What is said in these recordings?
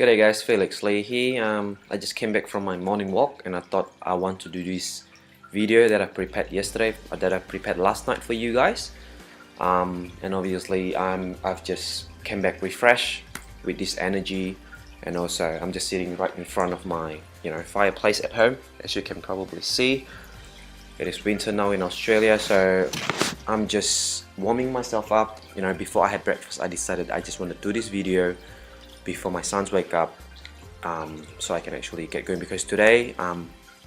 G'day guys, Felix Lie here. I just came back from my morning walk and I thought I want to do this video that I prepared yesterday, that I prepared last night for you guys. And obviously I've just came back refreshed with this energy, and also I'm just sitting right in front of my fireplace at home. As you can probably see, it is winter now in Australia, so I'm just warming myself up. Before I had breakfast, I decided I just want to do this video before my sons wake up, so I can actually get going, because today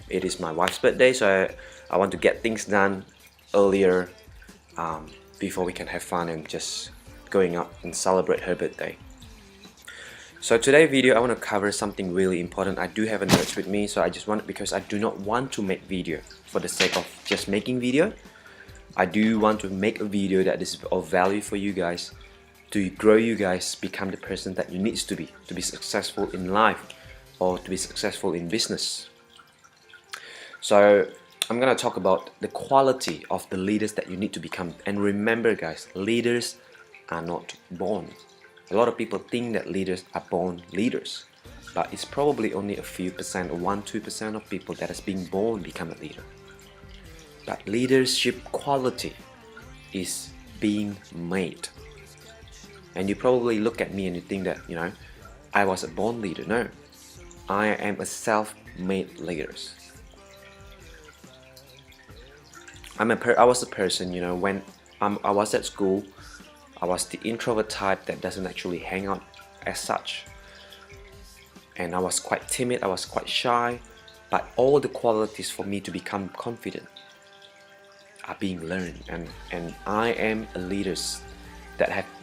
it is my wife's birthday, so I want to get things done earlier before we can have fun and just going up and celebrate her birthday. So today's video I want to cover something really important. I do have a notes with me, so because I do not want to make video for the sake of just making video. I do want to make a video that is of value for you guys, to grow you guys, become the person that you need to be successful in life or to be successful in business. So I'm gonna talk about the quality of the leaders that you need to become. And remember guys, leaders are not born. A lot of people think that leaders are born leaders, but it's probably only a few percent, or 1-2% of people that has been born become a leader. But leadership quality is being made. And you probably look at me and you think that, I was a born leader. No, I am a self-made leader. I was a person, when I was at school, I was the introvert type that doesn't actually hang out as such. And I was quite timid, I was quite shy, but all the qualities for me to become confident are being learned, and I am a leader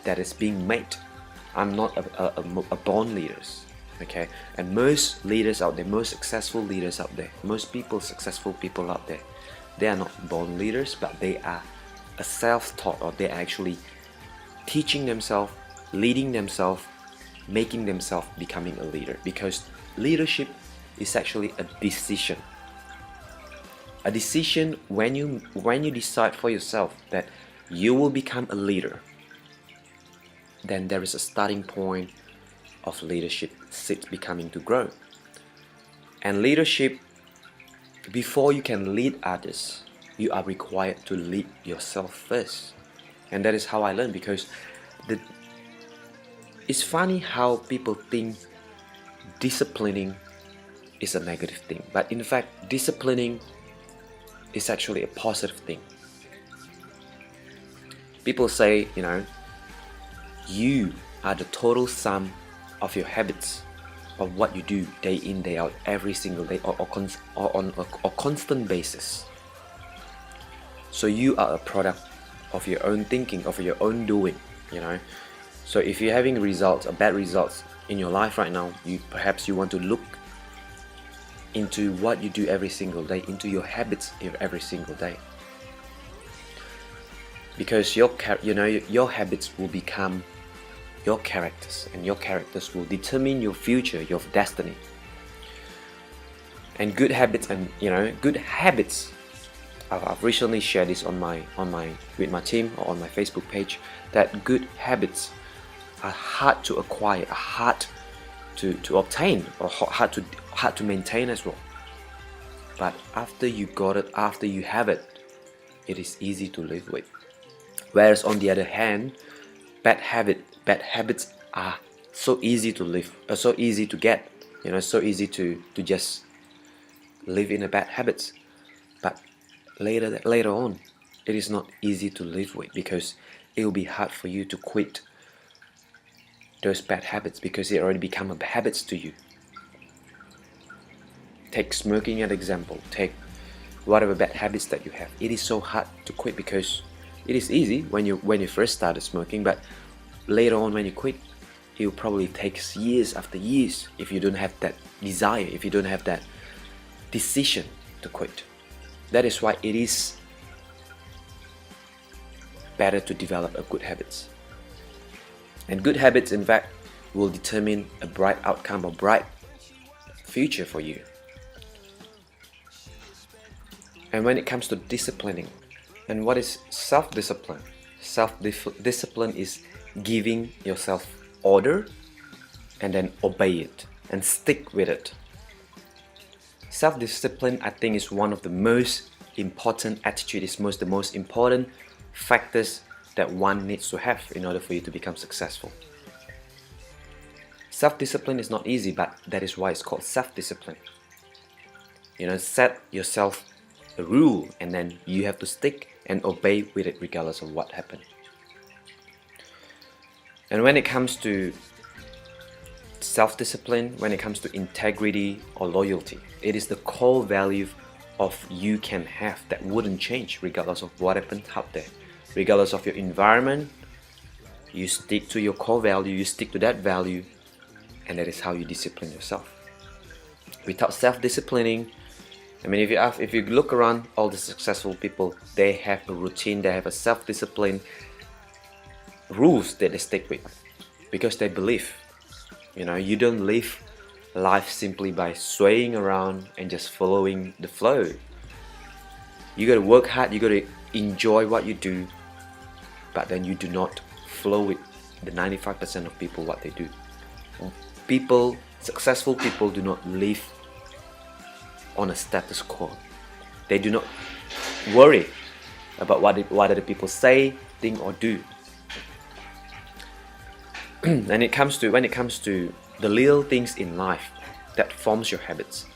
that is being made. I'm not a born leaders, okay? And most leaders out there, most successful leaders out there, successful people out there, they are not born leaders, but they are a self-taught, or they're actually teaching themselves, leading themselves, making themselves becoming a leader. Because leadership is actually a decision. A decision when you decide for yourself that you will become a leader, then there is a starting point of leadership becoming to grow. And leadership, before you can lead others, you are required to lead yourself first. And that is how I learned, because it's funny how people think disciplining is a negative thing, but in fact disciplining is actually a positive thing. People say, you are the total sum of your habits, of what you do day in, day out, every single day, or on a constant basis. So you are a product of your own thinking, of your own doing, So if you're having results or bad results in your life right now, perhaps you want to look into what you do every single day, into your habits every single day. Because your habits will become your characters, and your characters will determine your future, your destiny. And good habits, I've recently shared this with my team, or on my Facebook page, that good habits are hard to acquire, are hard to obtain, or hard to maintain as well. But after you got it, after you have it, it is easy to live with. Whereas on the other hand, bad habits are so easy to live, so easy to get, so easy to just live in a bad habits. But later on, it is not easy to live with, because it will be hard for you to quit those bad habits, because it already become a habits to you. Take smoking as example. Take whatever bad habits that you have. It is so hard to quit, because it is easy when you first started smoking, but later on when you quit, it will probably take years after years if you don't have that desire, if you don't have that decision to quit. That is why it is better to develop a good habits. And good habits, in fact, will determine a bright outcome, a bright future for you. And when it comes to disciplining, and what is self-discipline? Self-discipline is giving yourself order and then obey it and stick with it. Self-discipline, I think, is one of the most important attitudes, the most important factors that one needs to have in order for you to become successful. Self-discipline is not easy, but that is why it's called self-discipline. Set yourself a rule and then you have to stick and obey with it regardless of what happened. And when it comes to self-discipline, when it comes to integrity or loyalty, it is the core value of you can have that wouldn't change regardless of what happens out there. Regardless of your environment, you stick to your core value, you stick to that value, and that is how you discipline yourself. Without self-disciplining, if you look around all the successful people, they have a routine, they have a self-discipline rules that they stick with because they believe. You don't live life simply by swaying around and just following the flow. You gotta work hard, you gotta enjoy what you do, but then you do not flow with the 95% of people what they do. Successful people do not live on a status quo. They do not worry about what other people say, think or do. And when it comes to the little things in life that forms your habits,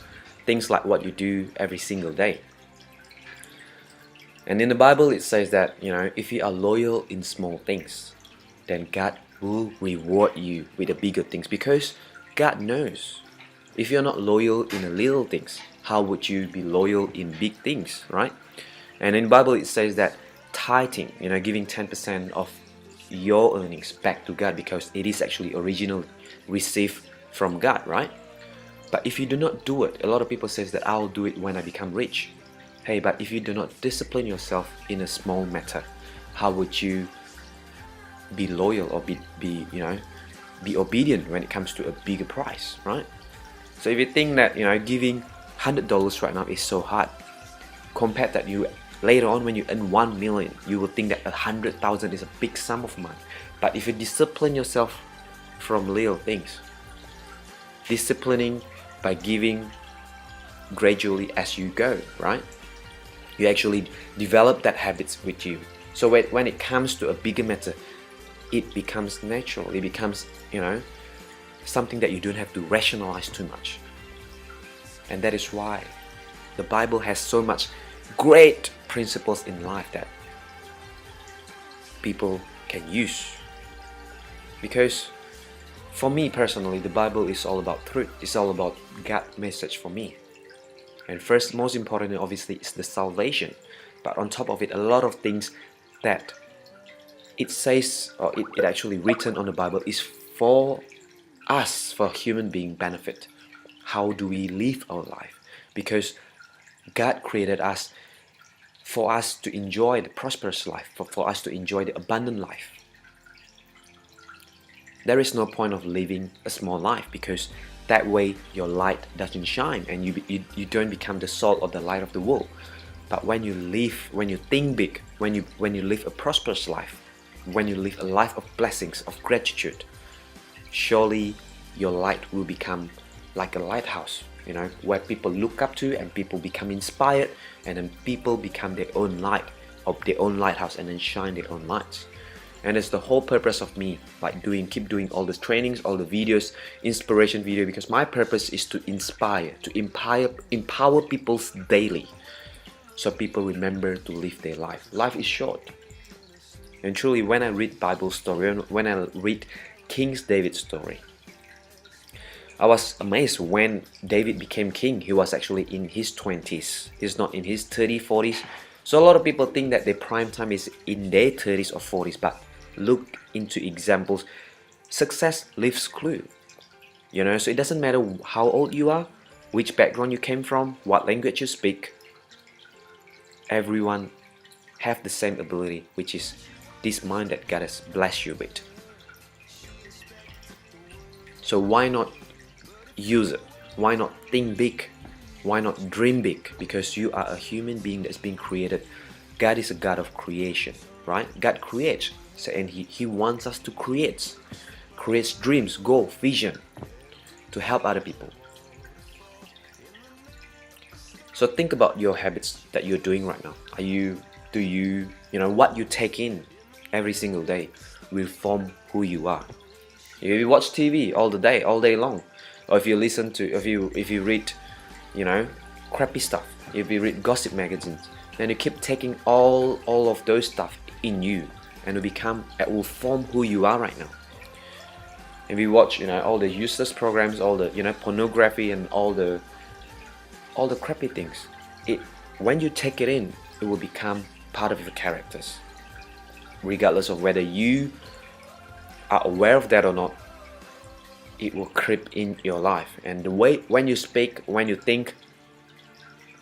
things like what you do every single day. And in the Bible it says that, if you are loyal in small things, then God will reward you with the bigger things, because God knows if you're not loyal in the little things, how would you be loyal in big things, right? And in the Bible it says that tithing, giving 10% of your earnings back to God, because it is actually originally received from God, right? But if you do not do it, a lot of people says that I'll do it when I become rich. Hey, but if you do not discipline yourself in a small matter, how would you be loyal or be obedient when it comes to a bigger price, right? So if you think that giving $100 right now is so hard, compared that you later on when you earn 1 million, you will think that 100,000 is a big sum of money. But if you discipline yourself from little things, disciplining by giving gradually as you go, right? You actually develop that habits with you. So when it comes to a bigger matter, it becomes natural. It becomes, something that you don't have to rationalize too much. And that is why the Bible has so much great principles in life that people can use. Because for me personally, the Bible is all about truth. It's all about God's message for me. And first, most importantly, obviously, is the salvation. But on top of it, a lot of things that it says, or it actually written on the Bible, is for us, for human being benefit. How do we live our life? Because God created us for us to enjoy the prosperous life, for us to enjoy the abundant life. There is no point of living a small life, because that way your light doesn't shine and you don't become the salt or the light of the world. But when you think big, when you live a prosperous life, when you live a life of blessings, of gratitude, surely your light will become like a lighthouse, where people look up to and people become inspired, and then people become their own light, of their own lighthouse, and then shine their own lights. And it's the whole purpose of me keep doing all the trainings, all the videos, inspiration video, because my purpose is to inspire, to empower people daily, so people remember to live their life. Life is short. And truly, when I read Bible story, when I read King David's story, I was amazed when David became king. He was actually in his 20s. He's not in his 30s, 40s. So a lot of people think that their prime time is in their 30s or 40s. But look into examples. Success leaves clue. So it doesn't matter how old you are, which background you came from, what language you speak. Everyone have the same ability, which is this mind that God has blessed you with. So why not use it? Why not think big? Why not dream big? Because you are a human being that's been created. God is a God of creation, right? God creates, and He wants us to create dreams, goal, vision. to help other people. So think about your habits that you're doing right now. What you take in every single day will form who you are. If you watch TV all day long, or if you read, crappy stuff, if you read gossip magazines, then you keep taking all of those stuff in you, and it will form who you are right now. If you watch, all the useless programs, all the, pornography and all the crappy things, when you take it in, it will become part of your characters, regardless of whether you are aware of that or not. It will creep in your life, and the way when you speak, when you think,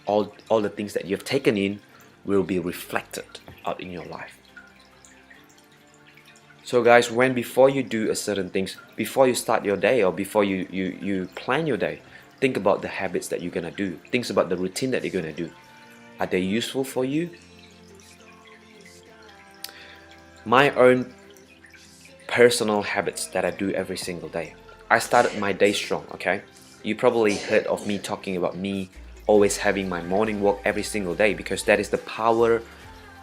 all the things that you've taken in will be reflected out in your life. So guys, before you do a certain things, before you start your day, or before you plan your day, think about the habits that you're gonna do. Think about the routine that you're gonna do. Are they useful for you? My own personal habits that I do every single day. I started my day strong, okay? You probably heard of me talking about me always having my morning walk every single day, because that is the power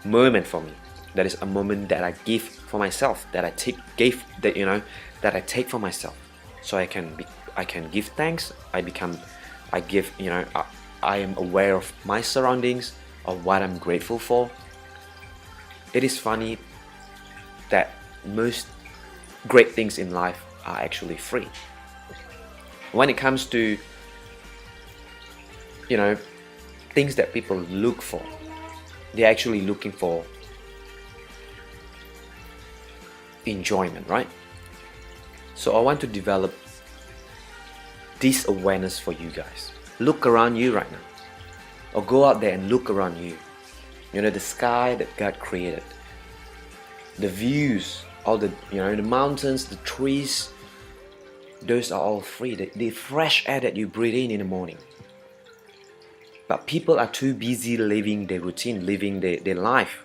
moment for me. That is a moment that I give for myself, that I take for myself, so I can give thanks. I am aware of my surroundings, of what I'm grateful for. It is funny that most great things in life are actually free. When it comes to things that people look for, they're actually looking for enjoyment, right? So I want to develop this awareness for you guys. Look around you right now, or go out there and look around you. The sky that God created, the views, all the the mountains, the trees, those are all free. The fresh air that you breathe in the morning. But people are too busy living their routine, living their life,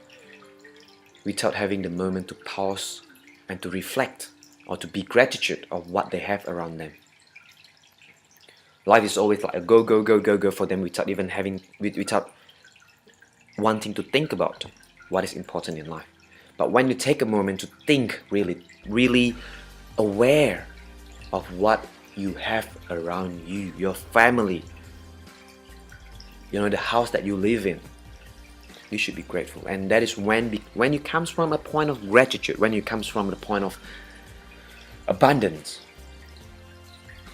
without having the moment to pause and to reflect, or to be gratitude of what they have around them. Life is always like a go for them, without wanting to think about what is important in life. But when you take a moment to think, really aware of what you have around you, your family, the house that you live in, you should be grateful. And that is when it comes from a point of gratitude, when it comes from the point of abundance,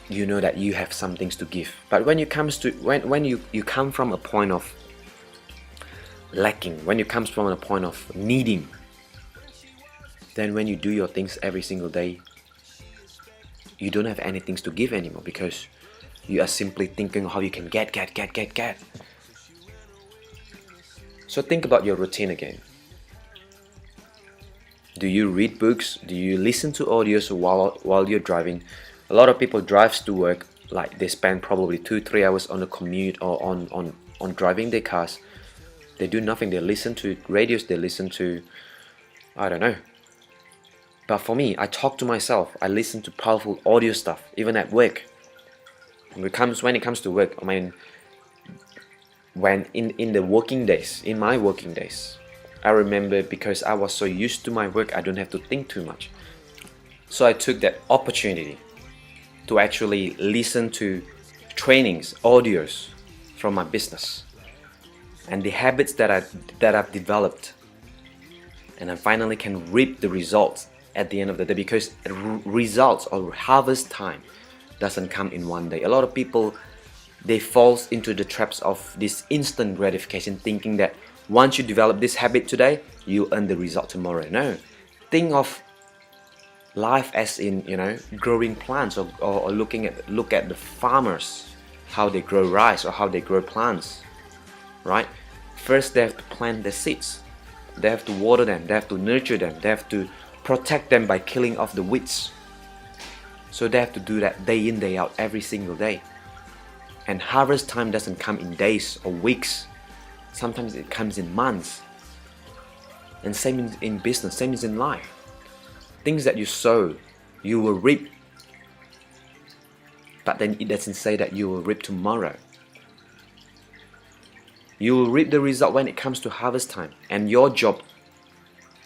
you know that you have some things to give. But when you come from a point of lacking, when you comes from a point of needing, then when you do your things every single day, you don't have anything to give anymore, because you are simply thinking how you can get. So think about your routine again. Do you read books? Do you listen to audios while you're driving? A lot of people drives to work, like they spend probably 2-3 hours on the commute, or on driving their cars. They do nothing. They listen to radios, they listen to, I don't know. But for me, I talk to myself. I listen to powerful audio stuff, even at work. When it comes to work, when in my working days, I remember, because I was so used to my work, I don't have to think too much. So I took that opportunity to actually listen to trainings, audios from my business, and the habits that I've developed, and I finally can reap the results at the end of the day, because results or harvest time doesn't come in one day. A lot of people, they fall into the traps of this instant gratification, thinking that once you develop this habit today, you earn the result tomorrow. No, think of life as in growing plants, or look at the farmers, how they grow rice or how they grow plants, right? First they have to plant the seeds, they have to water them, they have to nurture them, they have to protect them by killing off the weeds. So they have to do that day in, day out, every single day. And harvest time doesn't come in days or weeks. Sometimes it comes in months. And same in business, same as in life. Things that you sow, you will reap. but then it doesn't say that you will reap tomorrow. You will reap the result when it comes to harvest time, and your job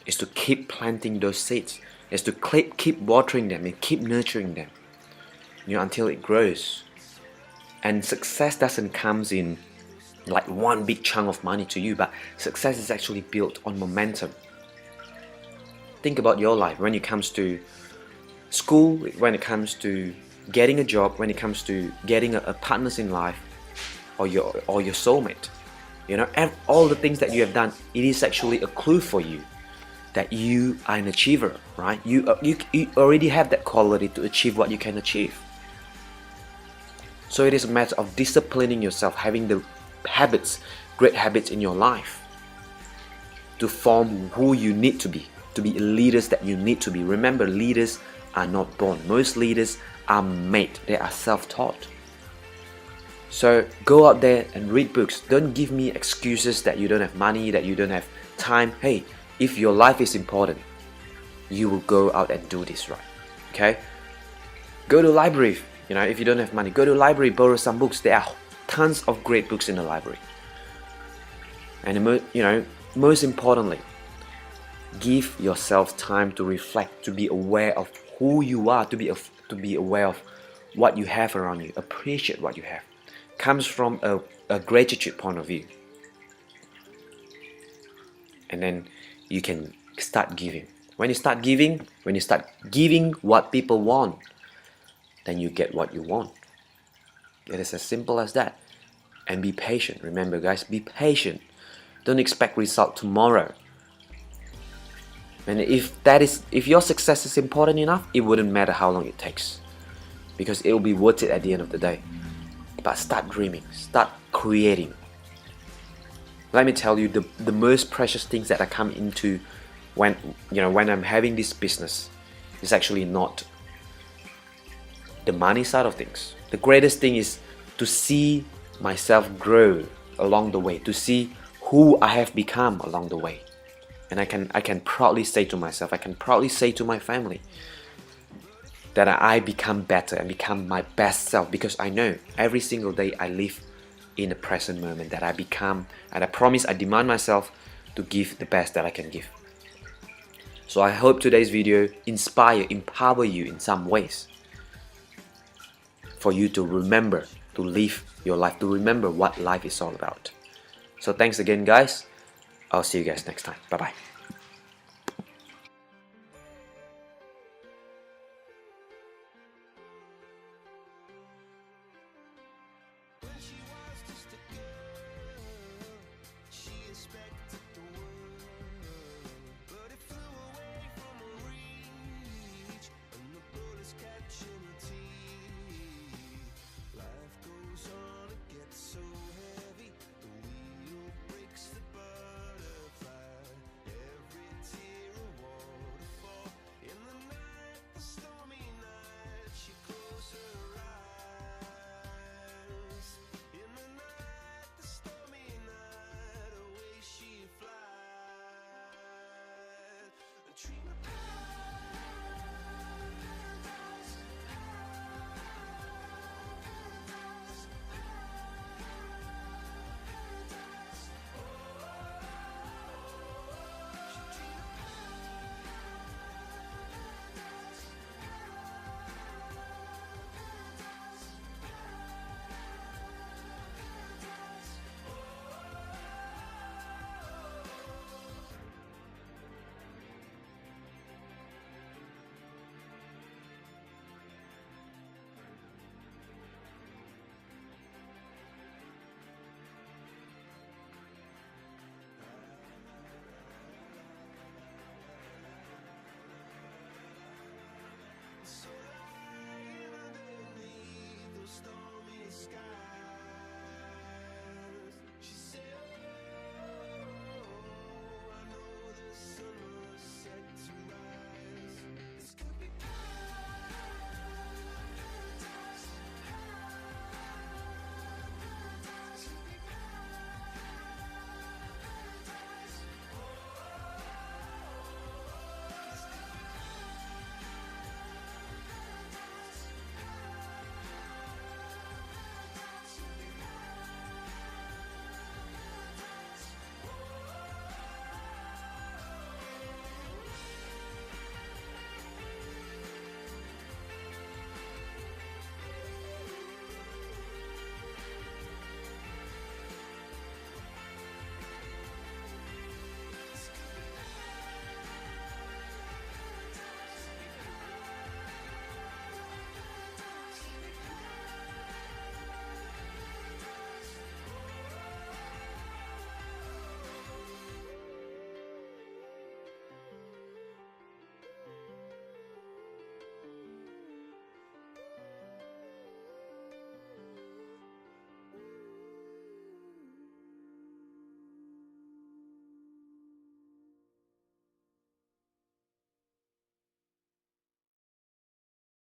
is to keep planting those seeds, is to keep watering them and keep nurturing them, until it grows. And success doesn't come in like one big chunk of money to you, but success is actually built on momentum. Think about your life when it comes to school, when it comes to getting a job, when it comes to getting a partners in life, or your soulmate. All the things that you have done, it is actually a clue for you that you are an achiever, right? You already have that quality to achieve what you can achieve. So it is a matter of disciplining yourself, having the habits, great habits in your life, to form who you need to be leaders that you need to be. Remember, leaders are not born. Most leaders are made. They are self-taught. So go out there and read books. Don't give me excuses that you don't have money, that you don't have time. Hey, if your life is important, you will go out and do this, right? Okay? Go to library. If you don't have money, go to library, borrow some books. There are tons of great books in the library. And most importantly, give yourself time to reflect, to be aware of who you are, to be aware of what you have around you. Appreciate what you have. Comes from a gratitude point of view. And then you can start giving. When you start giving what people want, then you get what you want. It is as simple as that. And be patient. Remember, guys, be patient. Don't expect result tomorrow. And if your success is important enough, it wouldn't matter how long it takes, because it will be worth it at the end of the day. But start dreaming, start creating. Let me tell you, the most precious things that I come into when I'm having this business is actually not the money side of things. The greatest thing is to see myself grow along the way, to see who I have become along the way. And I can proudly say to myself, I can proudly say to my family that I become better and become my best self, because I know every single day I live in the present moment, that I become, and I promise, I demand myself to give the best that I can give. So I hope today's video empower you in some ways, for you to remember to live your life, to remember what life is all about. So thanks again, guys. I'll see you guys next time. Bye-bye. When she was just a girl, she expected